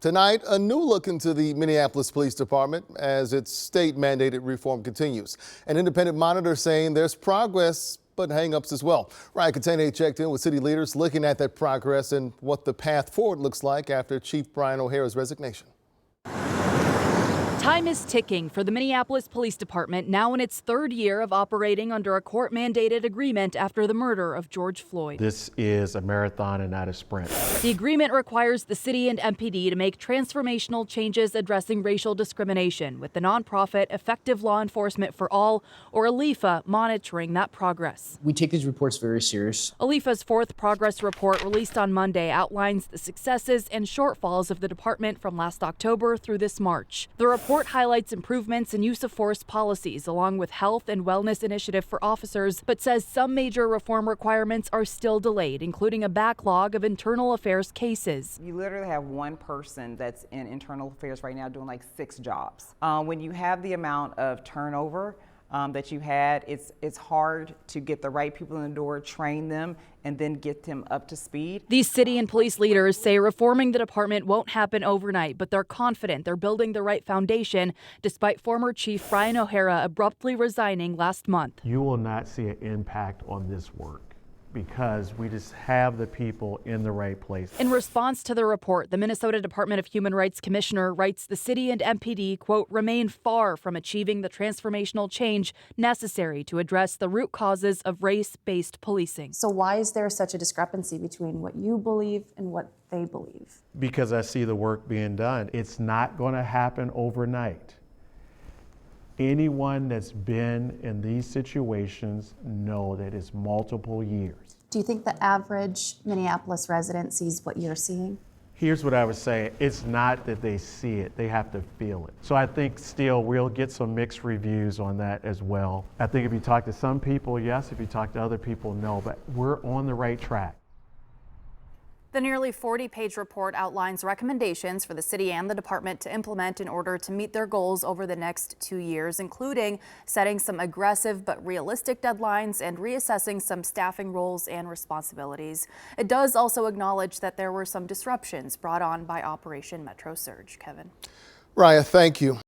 Tonight, a new look into the Minneapolis Police Department as its state-mandated reform continues. An independent monitor saying there's progress, but hang-ups as well. Ryan Catene checked in with city leaders looking at that progress and what the path forward looks like after Chief Brian O'Hara's resignation. Time is ticking for the Minneapolis Police Department, now in its third year of operating under a court-mandated agreement after the murder of George Floyd. This is a marathon and not a sprint. The agreement requires the city and MPD to make transformational changes addressing racial discrimination, with the nonprofit Effective Law Enforcement for All, or ALEFA, monitoring that progress. We take these reports very serious. ALEFA's fourth progress report, released on Monday, outlines the successes and shortfalls of the department from last October through this March. The report highlights improvements in use of force policies along with health and wellness initiative for officers, but says some major reform requirements are still delayed, including a backlog of internal affairs cases. You literally have one person that's in internal affairs right now doing like 6 jobs. When you have the amount of turnover that you had, it's hard to get the right people in the door, train them, and then get them up to speed. These city and police leaders say reforming the department won't happen overnight, but they're confident they're building the right foundation, despite former Chief Brian O'Hara abruptly resigning last month. You will not see an impact on this work because we just have the people in the right place. In response to the report, the Minnesota Department of Human Rights Commissioner writes the city and MPD, quote, remain far from achieving the transformational change necessary to address the root causes of race-based policing. So why is there such a discrepancy between what you believe and what they believe? Because I see the work being done. It's not going to happen overnight. Anyone that's been in these situations know that it's multiple years. Do you think the average Minneapolis resident sees what you're seeing? Here's what I would say. It's not that they see it, they have to feel it. So I think still we'll get some mixed reviews on that as well. I think if you talk to some people, yes. If you talk to other people, no. But we're on the right track. The nearly 40-page report outlines recommendations for the city and the department to implement in order to meet their goals over the next 2 years, including setting some aggressive but realistic deadlines and reassessing some staffing roles and responsibilities. It does also acknowledge that there were some disruptions brought on by Operation Metro Surge. Kevin. Raya, thank you.